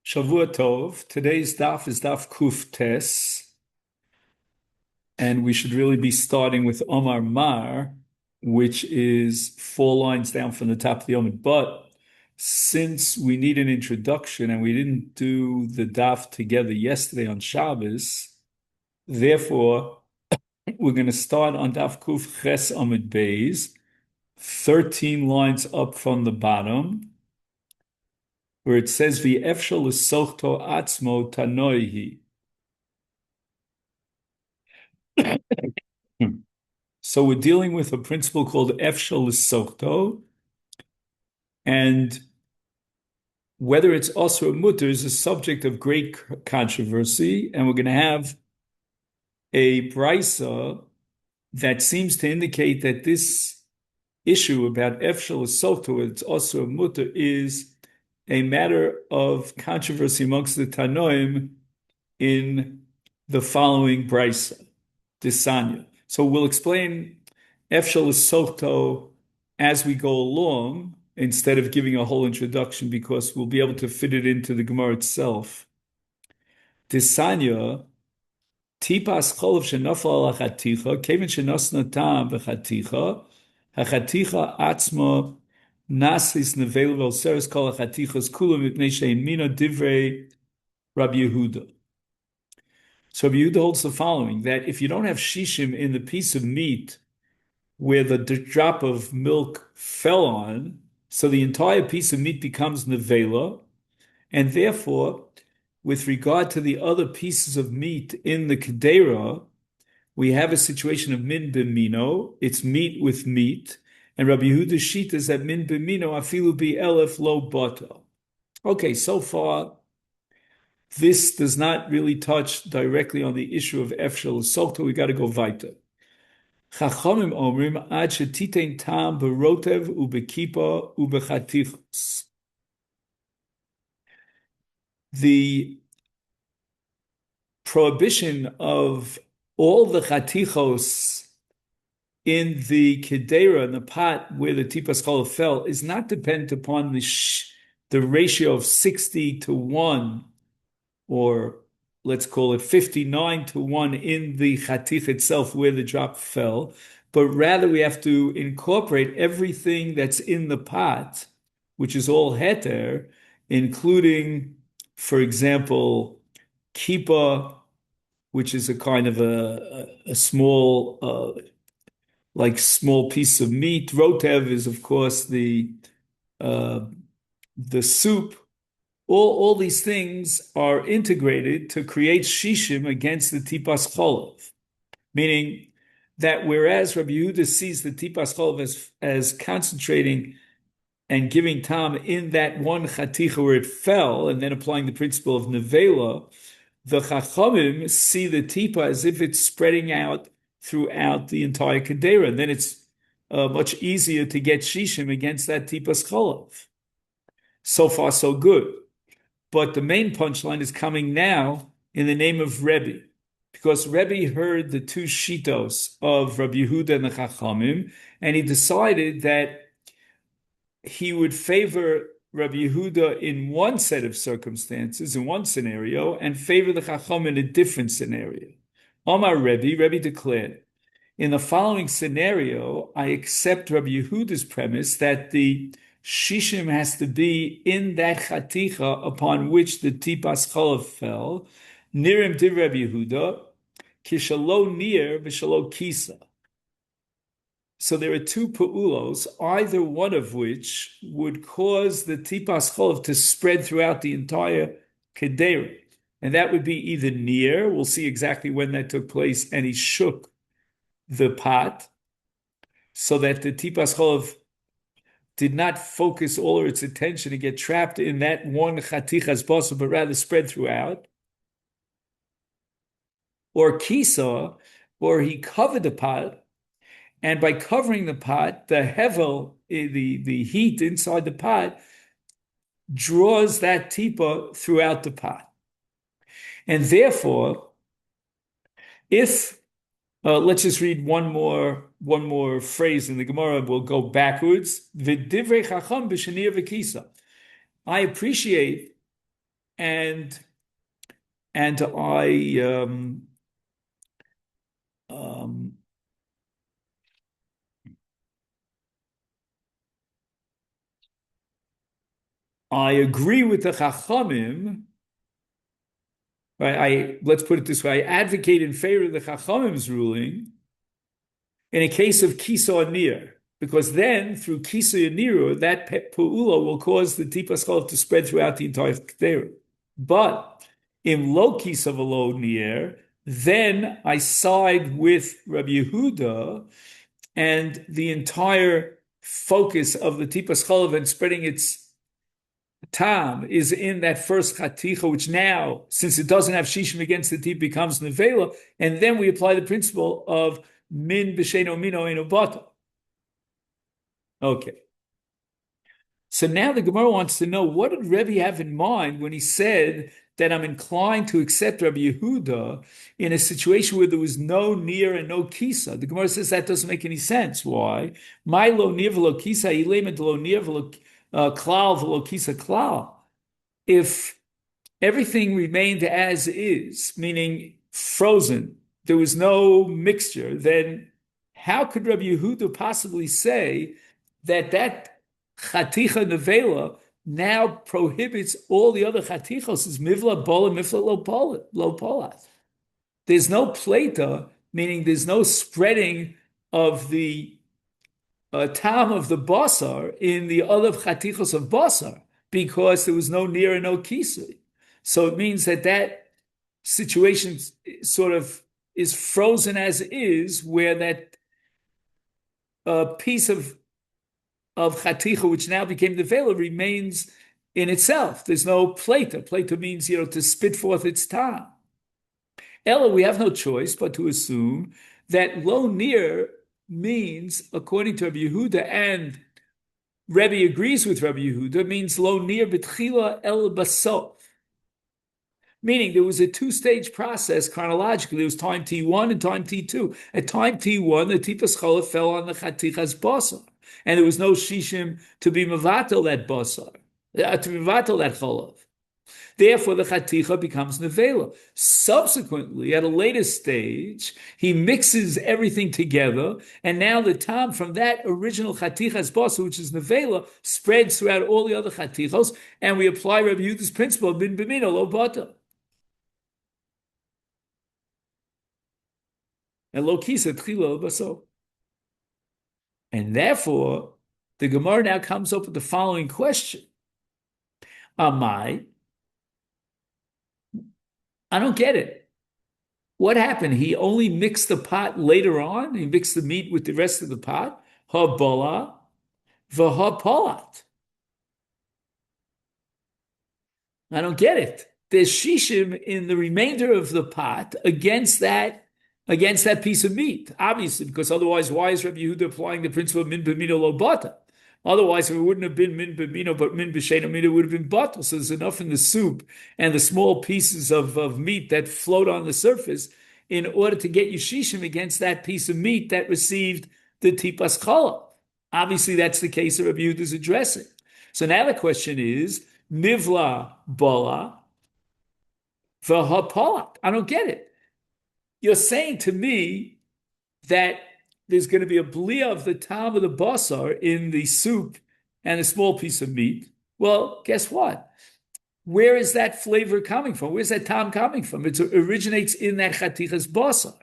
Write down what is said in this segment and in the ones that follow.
Shavua Tov. Today's daf is daf Kuf Tes, and we should really be starting with Omar Mar, which is 4 lines down from the top of the Omid. But since we need an introduction and we didn't do the daf together yesterday on Shabbos, therefore we're going to start on daf Kuf Ches Omid Beis, 13 lines up from the bottom, where it says V'efshel l'sochto atzmo tanoihi. So we're dealing with a principle called Efshel l'sochto, and whether it's also a mutter is a subject of great controversy, and we're going to have a brisa that seems to indicate that this issue about Efshel l'sochto, it's also a mutter, is a matter of controversy amongst the Tanoim in the following brisa, Disanya. So we'll explain Efshel l'sochto as we go along, instead of giving a whole introduction, because we'll be able to fit it into the Gemara itself. Disanya, tipas cholov shenafal al hachaticha, kevin shenosna tam v'chaticha, hachaticha atzma nasis nevel v'olseres kol hachatichas kulam mipnei shein mina divrei Rabbi Yehuda. So Rabbi Yehuda holds the following, that if you don't have shishim in the piece of meat where the drop of milk fell on, so the entire piece of meat becomes nevela, and therefore, with regard to the other pieces of meat in the kedera, we have a situation of min b'mino, it's meat with meat, and Rabbi Yehuda's sheet is that min b'mino afilu bi elef lo bata. Okay, so far, this does not really touch directly on the issue of Efshel l'sochto. We got to go weiter. Chachamim omrim ad shetitein tam berotev ubekipa ubechatichos. The prohibition of all the chatichos in the kedera, in the pot where the tipas cholav fell, is not dependent upon the ratio of 60-1, or let's call it 59-1 in the chatich itself where the drop fell, but rather we have to incorporate everything that's in the pot, which is all heter, including, for example, kippah, which is a kind of a small, small piece of meat. Rotev is, of course, the soup. All these things are integrated to create shishim against the tipas cholav, meaning that whereas Rabbi Yehuda sees the tipas cholav as concentrating and giving tam in that one chaticha where it fell, and then applying the principle of nevela, the chachamim see the tipa as if it's spreading out throughout the entire kedera, and then it's much easier to get shishim against that tipas cholav. So far, so good. But the main punchline is coming now in the name of Rebbe, because Rebbe heard the two shitos of Rabbi Yehuda and the Chachamim, and he decided that he would favor Rabbi Yehuda in one set of circumstances, in one scenario, and favor the Chacham in a different scenario. Omar Rebbe declared, in the following scenario, I accept Rabbi Yehuda's premise that the shishim has to be in that chaticha upon which the tipas cholav fell. Nirim div Rabbi Yehuda, kishalo nir v'shalo kisa. So there are two pa'ulos, either one of which would cause the tipas cholav to spread throughout the entire kedera. And that would be either near, we'll see exactly when that took place, and he shook the pot so that the tipas cholav did not focus all of its attention to get trapped in that one chatichas basar, but rather spread throughout. Or kisa, or he covered the pot, and by covering the pot, the hevel, the heat inside the pot, draws that tipa throughout the pot. And therefore, if let's just read one more phrase in the Gemara. We'll go backwards. V'divrei chacham b'shenir v'kisa. I appreciate and and I um, I agree with the Chachamim. Right? Let's put it this way: I advocate in favor of the Chachamim's ruling in a case of kisa anir, because then through kisa aniru, that pu'ula will cause the tipas cholav to spread throughout the entire kedera. But in lo kisa v'lo nir, then I side with Rabbi Yehuda, and the entire focus of the tipas cholav and spreading its tam is in that first chaticha, which now, since it doesn't have shishim against the tip, becomes nevela, and then we apply the principle of min b'sheno mino eno bata. Okay. So now the Gemara wants to know, what did Rebbe have in mind when he said that I'm inclined to accept Rabbi Yehuda in a situation where there was no nir and no kisa? The Gemara says that doesn't make any sense. Why? My lo nir v'lo kisa, ilement lo nir v'lo klal v'lo kisa klal. If everything remained as is, meaning frozen, there was no mixture, then how could Rabbi Yehuda possibly say that chaticha nevela now prohibits all the other chatichos as mivla bola mifla lo polat? There's no plata, meaning there's no spreading of the tam of the basar in the other chatichos of basar, because there was no nir and no kisui. So it means that situation sort of is frozen as is, where that piece of chaticha, which now became the vela, remains in itself. There's no plata. Plata means, to spit forth its tam. Ella, we have no choice but to assume that lo nir means, according to Rabbi Yehuda, and Rebbe agrees with Rabbi Yehuda, means lo nir b'tchila el basof. Meaning there was a two-stage process chronologically. There was time T1 and time T2. At time T1, the tipas cholav fell on the chatichas basar, and there was no shishim to be mevatel that basar, to be mevatel that cholav. Therefore, the chaticha becomes nevela. Subsequently, at a later stage, he mixes everything together, and now the tam from that original chatichas basar, which is nevela, spreads throughout all the other chatichos, and we apply Rabbi Yehuda's principle of bin b'mino lo bata. And lo kisa tchila baso. And therefore, the Gemara now comes up with the following question. Amai, I don't get it. What happened? He only mixed the pot later on? He mixed the meat with the rest of the pot? Ha bola v'ha polat. I don't get it. There's shishim in the remainder of the pot against that piece of meat, obviously, because otherwise, why is Rabbi Yehuda applying the principle of min b'mino lo bata? Otherwise, if it wouldn't have been min b'mino, but min b'sheno mino, it would have been bata. So there's enough in the soup and the small pieces of meat that float on the surface in order to get you shishim against that piece of meat that received the tipas chala. Obviously, that's the case that Rabbi Yehuda is addressing. So now the question is, nivla bola v'ha polat. I don't get it. You're saying to me that there's going to be a blia of the tam of the basar in the soup and a small piece of meat. Well, guess what? Where is that flavor coming from? Where's that tam coming from? It originates in that chatichas basar.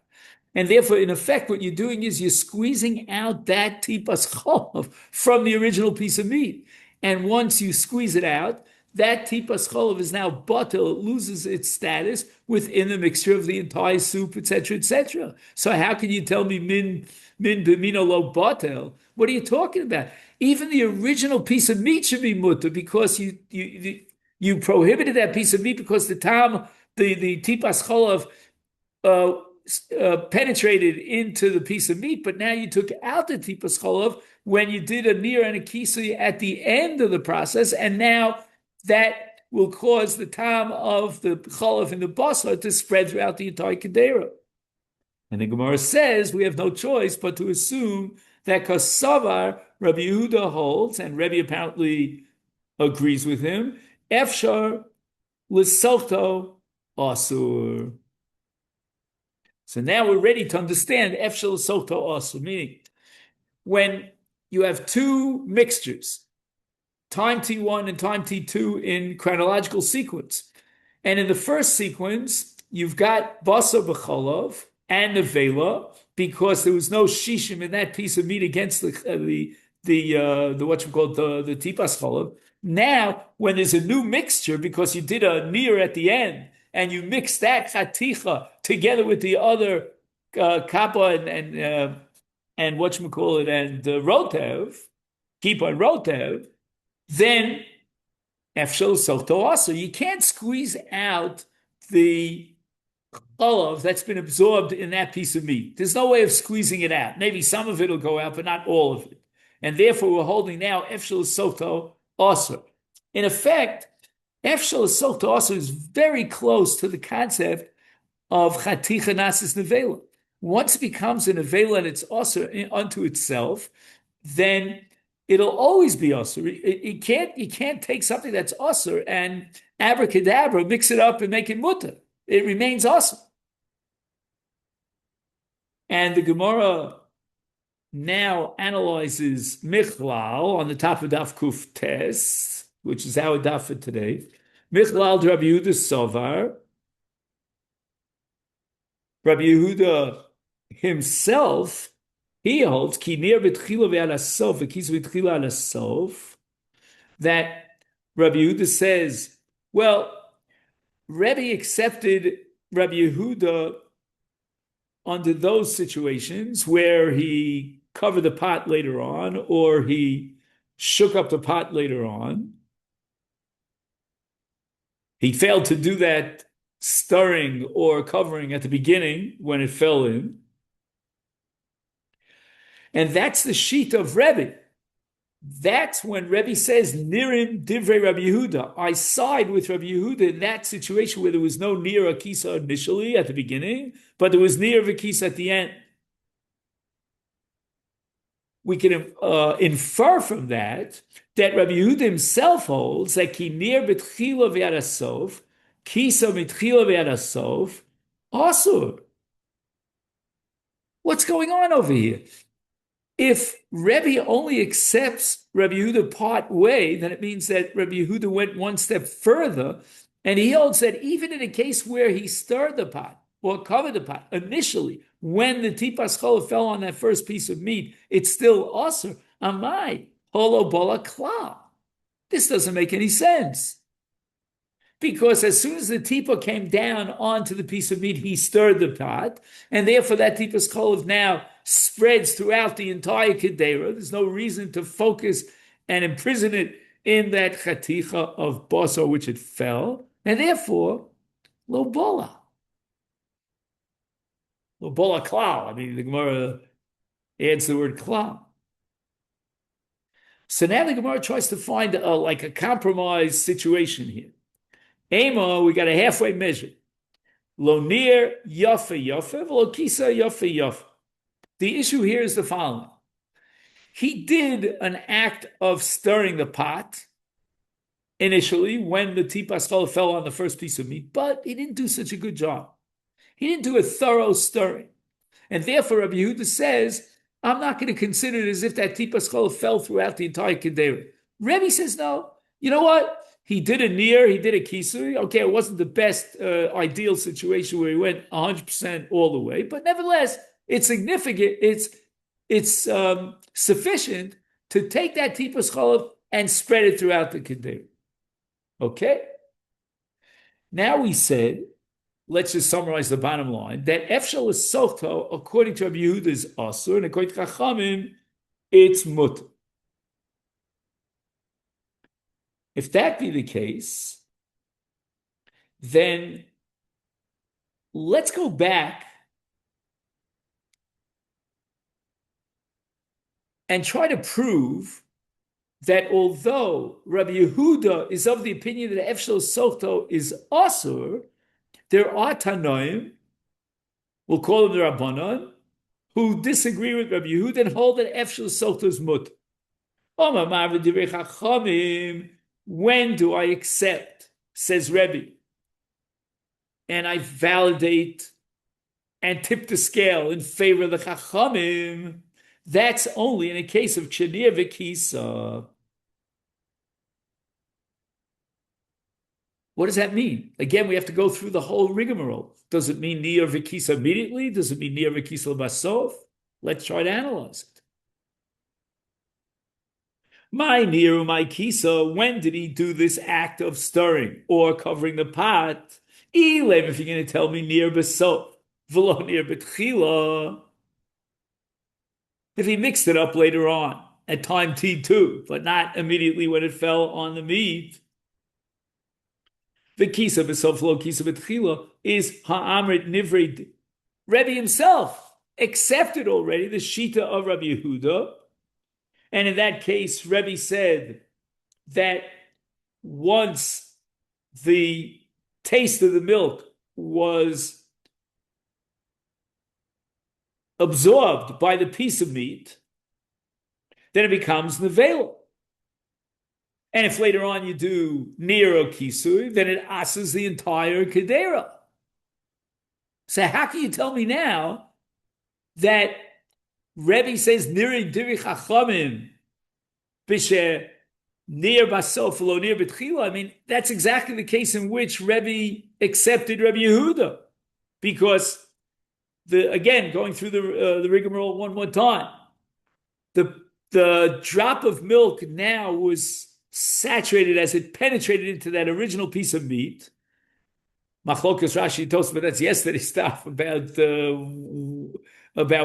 And therefore, in effect, what you're doing is you're squeezing out that tipas cholav from the original piece of meat. And once you squeeze it out, that tipas cholav is now batel. It loses its status within the mixture of the entire soup, etc., etc. So how can you tell me min b'mino lo batel? What are you talking about? Even the original piece of meat should be mutter, because you prohibited that piece of meat because the tipas cholav penetrated into the piece of meat, but now you took out the tipas cholav when you did a nir and a kisui at the end of the process, and now that will cause the tam of the cholav in the basar to spread throughout the entire kedera. And the Gemara says we have no choice but to assume that kasavar Rabbi Yehuda holds, and Rebbe apparently agrees with him, efshar l'sochto asur. So now we're ready to understand efshel l'sochto asur, meaning when you have two mixtures, time T1 and time T2 in chronological sequence. And in the first sequence, you've got Basar B'Cholov and Nevela because there was no shishim in that piece of meat against the what you call the Tipas Cholov. Now, when there's a new mixture because you did a near at the end and you mix that chaticha together with the other kappa and what you call it and rotev, kippah and rotev, then efshel soto also. You can't squeeze out the olive that's been absorbed in that piece of meat. There's no way of squeezing it out. Maybe some of it will go out, but not all of it. And therefore, we're holding now efshel soto also. In effect, efshel soto also is very close to the concept of chaticha nasis nevela. Once it becomes a nevela and it's also unto itself, then it'll always be usher. You can't take something that's usher and abracadabra, mix it up and make it mutter. It remains usher. And the Gemara now analyzes Michlal on the top of Daf Kuf Tes, which is our daf for today. Michlal Rabbi Yehuda Sovar. Rabbi Yehuda himself, he holds ki nir v'tchila ve'alasof v'kis v'tchila alasof, that Rabbi Yehuda says, well, Rebbe accepted Rabbi Yehuda under those situations where he covered the pot later on or he shook up the pot later on. He failed to do that stirring or covering at the beginning when it fell in. And that's the sheet of Rebbe. That's when Rebbe says, Nirim divrei Rabbi Yehuda. I side with Rabbi Yehuda in that situation where there was no Nir Akisa initially at the beginning, but there was Nir Akisa at the end. We can infer from that Rabbi Yehuda himself holds that ki Nir b'tchila v'yadasof, Kisa mitchila v'yadasof, asur. What's going on over here? If Rebbe only accepts Rabbi Yehuda part way, then it means that Rabbi Yehuda went one step further, and he holds that even in a case where he stirred the pot or covered the pot initially, when the tipas chola fell on that first piece of meat, it's still asur. Amai holo bola kla. This doesn't make any sense. Because as soon as the tipa came down onto the piece of meat, he stirred the pot, and therefore that tipas chola now spreads throughout the entire kedera. There's no reason to focus and imprison it in that chaticha of basar which it fell, and therefore lo bola klal. I mean, the Gemara adds the word klal. So now the Gemara tries to find like a compromise situation here. Ema, we got a halfway measure. Lo nir yafe yafe, lo kisa yafe yafe. The issue here is the following. He did an act of stirring the pot initially when the tipas chola fell on the first piece of meat, but he didn't do such a good job. He didn't do a thorough stirring. And therefore, Rabbi Yehuda says, I'm not going to consider it as if that tipas chola fell throughout the entire kedera. Rebbe says, no. You know what? He did a near, he did a kisui. Okay, it wasn't the best ideal situation where he went 100% all the way, but nevertheless, it's significant. It's sufficient to take that tipas chola and spread it throughout the kedera. Okay. Now we said, let's just summarize the bottom line, that efshel is sochto, according to Rabbi Yehuda, is asur, and according to Chachamim, it's mutter. If that be the case, then let's go back and try to prove that although Rabbi Yehuda is of the opinion that efshel sochto is asur, there are Tanoim, we'll call them the Rabbanon, who disagree with Rabbi Yehuda and hold that efshel sochto is mutter. When do I accept says Rebbe, and I validate and tip the scale in favor of the Chachamim, that's only in a case of Chenir V'Kisa. What does that mean? Again, we have to go through the whole rigmarole. Does it mean Nir V'Kisa immediately? Does it mean Nir V'Kisa Basov? Let's try to analyze it. My Nir, my Kisa, when did he do this act of stirring or covering the pot? Elem, if you're going to tell me Nir Basov, V'lo Nir B'Tchila. If he mixed it up later on, at time T2, but not immediately when it fell on the meat, the kisa b'soflo kisa b'tchila is ha'amrit nivri. Rebbe himself accepted already the shita of Rabbi Yehuda, and in that case, Rebbe said that once the taste of the milk was absorbed by the piece of meat, then it becomes nevela. And if later on you do niro kisui, then it asses the entire kedera. So how can you tell me now that Rebbe says niri diri chachamim b'she nir basof lo nir b'tchila? I mean, that's exactly the case in which Rebbe accepted Rabbi Yehuda, because again, going through the rigmarole one more time, the drop of milk now was saturated as it penetrated into that original piece of meat. Machlokas Rashi told us, but that's yesterday's stuff about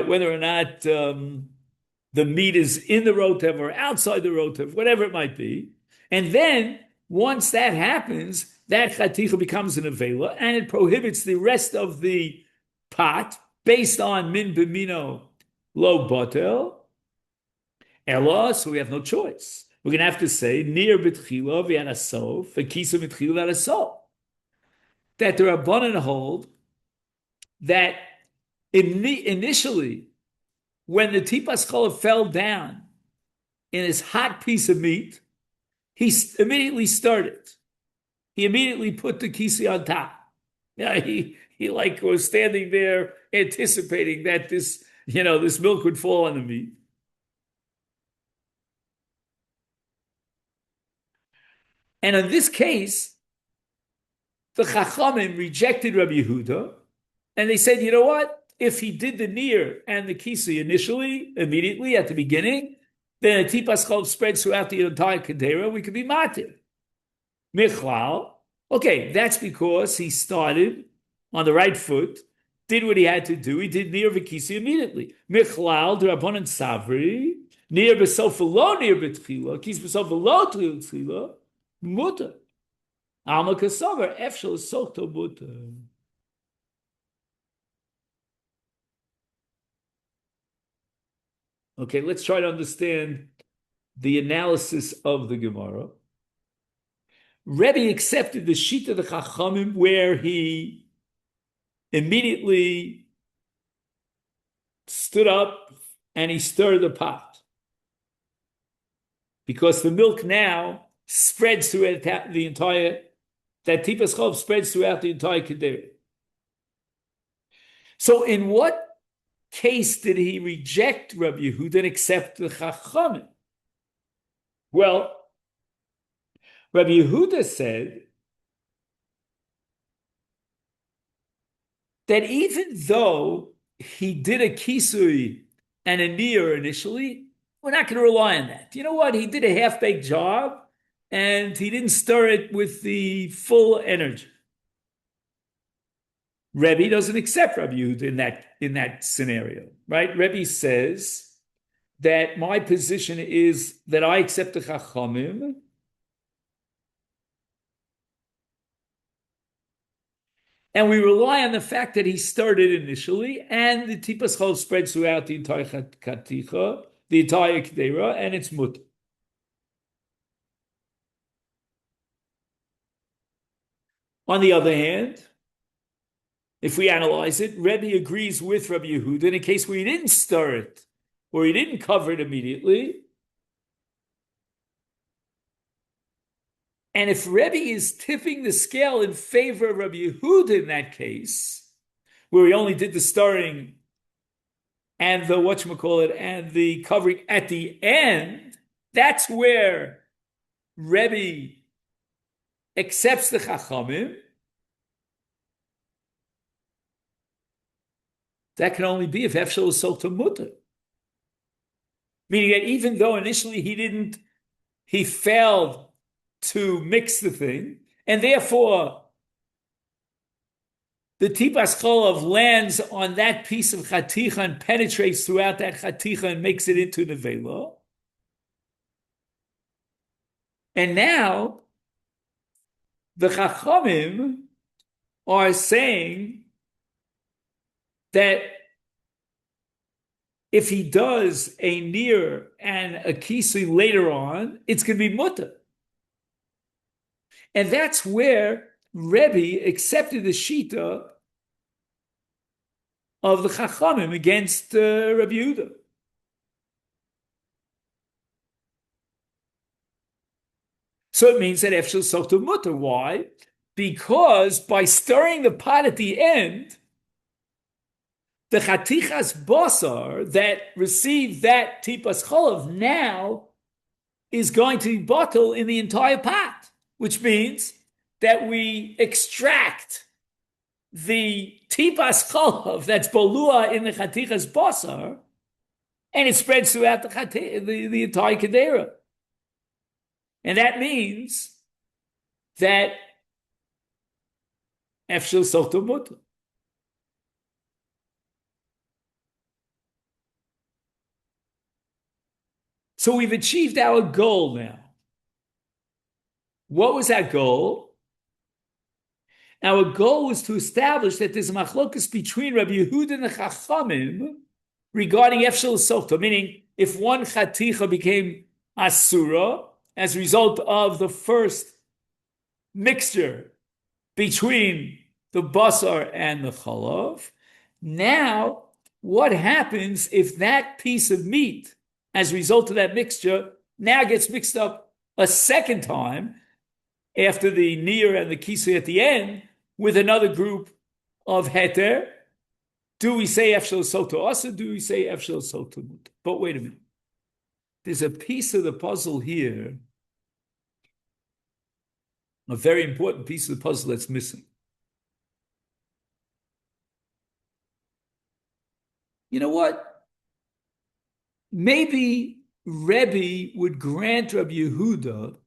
whether or not the meat is in the rotev or outside the rotev, whatever it might be. And then once that happens, that chaticha becomes an avela, and it prohibits the rest of the pot based on min b'mino lo botel. Ella, so we have no choice. We're going to have to say nir b'tchila v'yanasof v'kisa b'tchila v'yanasof. That the Rabbanan hold that initially, when the tipas chola fell down in this hot piece of meat, he immediately started. He immediately put the kisi on top. Yeah, he like was standing there anticipating that this milk would fall on the meat. And in this case, the Chachamim rejected Rabbi Yehuda, and they said, you know what? If he did the nir and the kisi initially, immediately at the beginning, then a tipas chol spreads throughout the entire kedera, we could be matir. Michlal, okay, that's because he started on the right foot, did what he had to do. He did nir v'kisi immediately. Michlal, d'Rabbanan savri, nir b'sof lo nir b'tchila, kis b'sof lo tchila, mutter. Alma kasavar, efshel sokto mutter. Okay, let's try to understand the analysis of the Gemara. Rebbe accepted the sheet of the Chachamim where he immediately stood up and he stirred the pot, because the milk now spreads throughout the entire, that tipas chov spreads throughout the entire kedera. So in what case did he reject Rabbi Yehuda and accept the Chachamim? Well, Rabbi Yehuda said that even though he did a kisui and a nir initially, we're not going to rely on that. You know what? He did a half-baked job, and he didn't stir it with the full energy. Rebbe doesn't accept Rabbi Yehuda in that scenario, right? Rebbe says that my position is that I accept the Chachamim, and we rely on the fact that he started initially, and the tipas chol spreads throughout the entire katicha, the entire kedera, and it's mut. On the other hand, if we analyze it, Rebbe agrees with Rabbi Yehuda in a case where he didn't stir it, or he didn't cover it immediately. And if Rebbe is tipping the scale in favor of Rabbi Yehuda in that case, where he only did the stirring and the whatchamacallit and the covering at the end, that's where Rebbe accepts the Chachamim. That can only be if Efshel is sold to Mutter. Meaning that even though initially he failed to mix the thing, and therefore the tipas cholov lands on that piece of chaticha and penetrates throughout that chaticha and makes it into nevela. And now the chachamim are saying that if he does a nir and a kisui later on, it's going to be mutter. And that's where Rebbe accepted the shita of the Chachamim against Rabbi Yehuda. So it means that Efshel Sokto Mutter. Why? Because by stirring the pot at the end, the Chatichas Basar that received that Tipas Cholov now is going to be bottled in the entire pot, which means that we extract the Tipas Cholov that's bolua in the Chatichas Basar, and it spreads throughout the entire Kedera. And that means that Efshel Sokto Mutter. So we've achieved our goal now. What was our goal? Our goal was to establish that there's a machlokas between Rabbi Yehuda and the Chachamim regarding Efshel Sokto, meaning if one chaticha became asura as a result of the first mixture between the basar and the chalav, now what happens if that piece of meat as a result of that mixture now gets mixed up a second time after the nir and the kisui at the end with another group of heter? Do we say Efshel Sokto Asa? Do we say Efshel Sokto Mutter? But wait a minute. There's a piece of the puzzle here, a very important piece of the puzzle that's missing. You know what? Maybe Rebbe would grant Rabbi Yehuda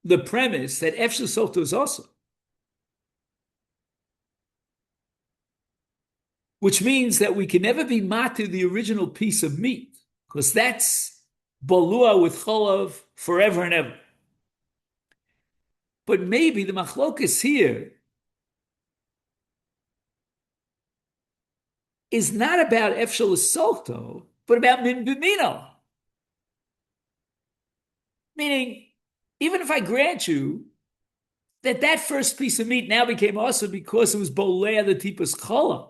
the premise that Efshel Sokto is also, which means that we can never be matir the original piece of meat, because that's balua with cholav forever and ever. But maybe the machlokas here is not about Efshel Sokto, but about min b'mino. Meaning, even if I grant you that that first piece of meat now became also because it was bolea the tipas cholav,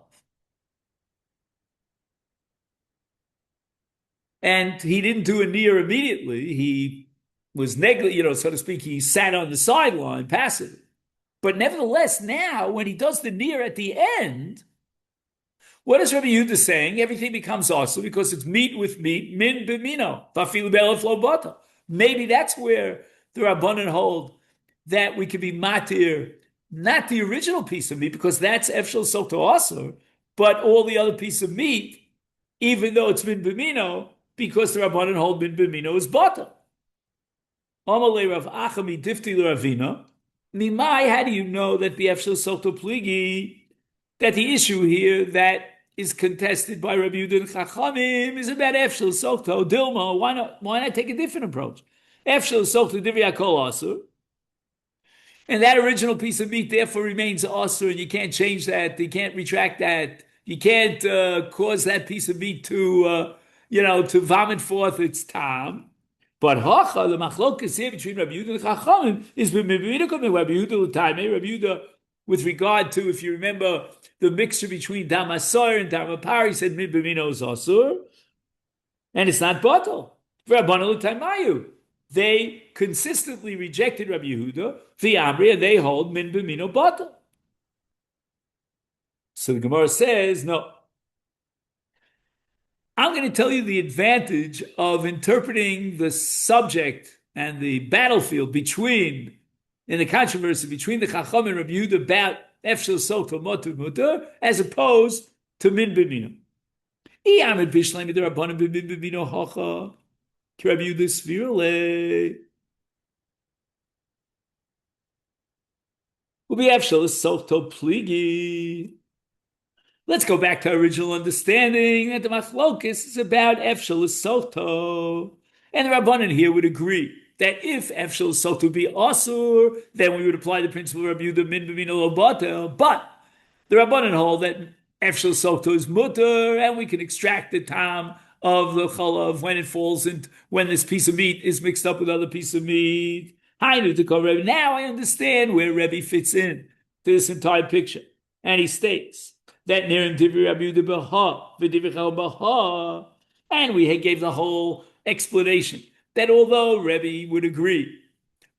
and he didn't do a nir immediately, he was negligent, so to speak, he sat on the sideline passive. But nevertheless, now when he does the nir at the end, what is Rabbi Yehuda saying? Everything becomes also because it's meat with meat, min b'mino, vafilu be'elef lo bata. Maybe that's where the Rabbanan hold that we could be matir, not the original piece of meat, because that's Efshel Sokto Asur, but all the other piece of meat, even though it's min b'mino, because the Rabbanan hold min b'mino is bata. Amalei Rav Achami difti l'Ravina. Mimai, how do you know that Efshel Sokto Pligi, that the issue here that is contested by Rabbi Yehuda and Chachamim is about Efshel Sokto Dilma? Why not take a different approach? Efshel Sokto Divya Kol Asur, and that original piece of meat therefore remains Asur, and you can't change that. You can't retract that. You can't cause that piece of meat to vomit forth its tam. But Hacha, the machlokas here between Rabbi Yehuda and Chachamim is Rabbi Yehuda with regard to, if you remember, the mixture between Damasar and Damapar, he said Mid B'mino is Asur, and it's not Batal. Rabbanan L'Taimayu. they consistently rejected Rabbi Yehuda, the Amri, and they hold min b'mino bata. So the Gemara says, no, I'm going to tell you the advantage of interpreting the subject and the battlefield between, in the controversy between the Chacham and Rabbi Yehuda about Efshel Sota Motu Mutter, as opposed to Min B'mino. Iyamid Bishleim Rabbanim B'min B'mino Hacha, Rabbi Yehuda Svirle. Will be Efshel Sota Pligi. Let's go back to our original understanding that the machlokes is about Efshel Soto. And the Rabbanan here would agree that if Efshel Soto be Asur, then we would apply the principle of Rabbi Yehuda min b'mino lo batel. But the Rabbanan hold that Efshel Soto is mutter, and we can extract the tam of the chalav when it falls into, when this piece of meat is mixed up with other piece of meat. Now I understand where Rebbe fits in to this entire picture. And he states that Nirim Divri Rabbi Yehuda Baha, V'Divrei Baha, and we gave the whole explanation that although Rebbe would agree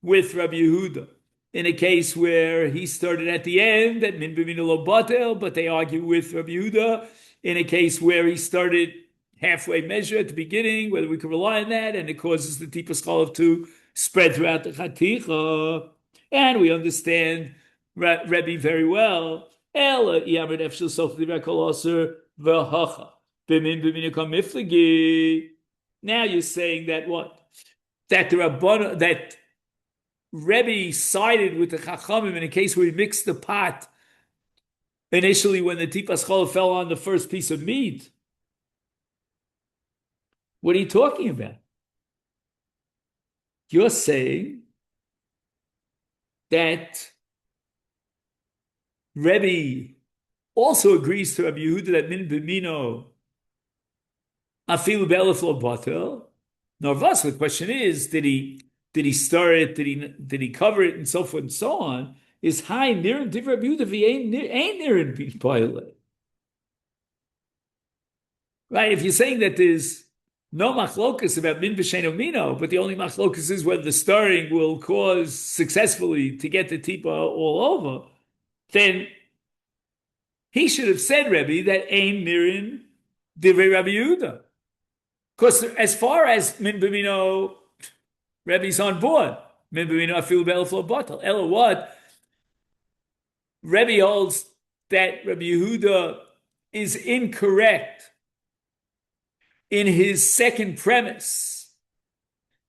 with Rabbi Yehuda in a case where he started at the end at Min B'mino Lo Batel, but they argue with Rabbi Yehuda in a case where he started halfway measure at the beginning, whether we could rely on that, and it causes the Tipas Chalav to spread throughout the Chaticha, and we understand Rebbe very well. Now you're saying that what? That the Rabbana, that Rebbe sided with the Chachamim in a case where he mixed the pot initially when the Tipas Chalav fell on the first piece of meat. What are you talking about? You're saying that Rebbe also agrees to Rabbi Yehuda that min b'mino afilu be'elef lo batel. Narvas, the question is, did he start it? Did he cover it, and so forth and so on? Is high near and different Rabbi Yehuda ain't near and pilot. Right? If you're saying that there's no machlokus about min b'shein mino, but the only machlokus is whether the stirring will cause successfully to get the tipa all over, then he should have said, Rebbe, that ein nirin divrei Rabbi Yehuda. Because as far as min b'mino, Rebbe's on board. Min b'mino afilu be'elef lo batel. Ella what? Rebbe holds that Rabbi Yehuda is incorrect in his second premise,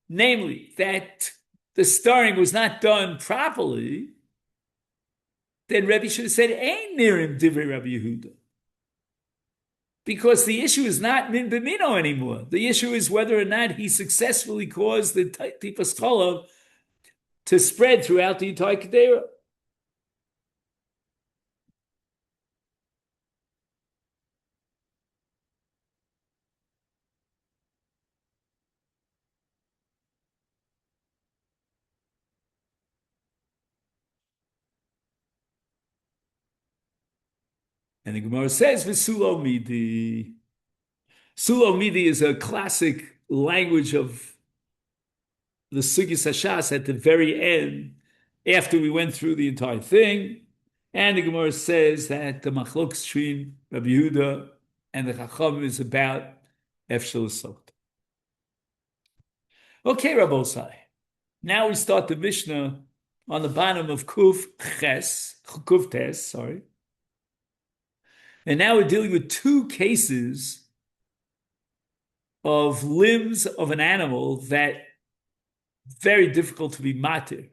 namely that the stirring was not done properly. Then Rebbe should have said, "Ein nirim divrei Rabbi Yehuda," because the issue is not min b'mino anymore. The issue is whether or not he successfully caused the tipas chalav to spread throughout the entire kedera. And the Gemara says, "V'sulo midi." Sulo midi is a classic language of the Sugis Hashas at the very end, after we went through the entire thing. And the Gemara says that the machlokes between Rabbi Yehuda and the Chacham is about Efshel Sot. Okay, Rabbosai. Now we start the Mishnah on the bottom of Kuf Tes, sorry. And now we're dealing with two cases of limbs of an animal that very difficult to be matir.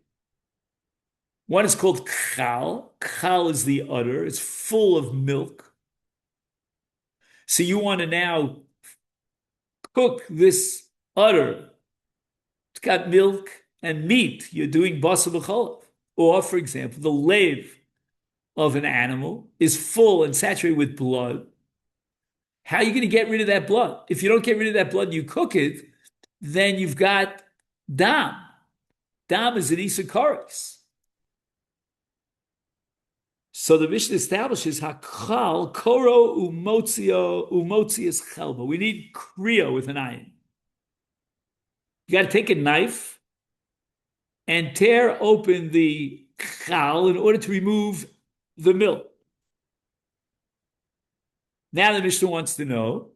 One is called kchal. Kchal is the udder. It's full of milk. So you want to now cook this udder. It's got milk and meat. You're doing basa b'cholav. Or, for example, the lev of an animal is full and saturated with blood. How are you going to get rid of that blood? If you don't get rid of that blood and you cook it, then you've got dam. Dam is an isakaris. So the Mishnah establishes hakal koro umotzias chelba. We need kriya with an iron. You got to take a knife and tear open the chal in order to remove the milk. Now the Mishnah wants to know,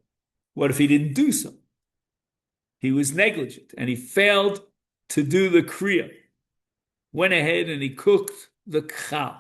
what if he didn't do so? He was negligent and he failed to do the kriya. Went ahead and he cooked the chal.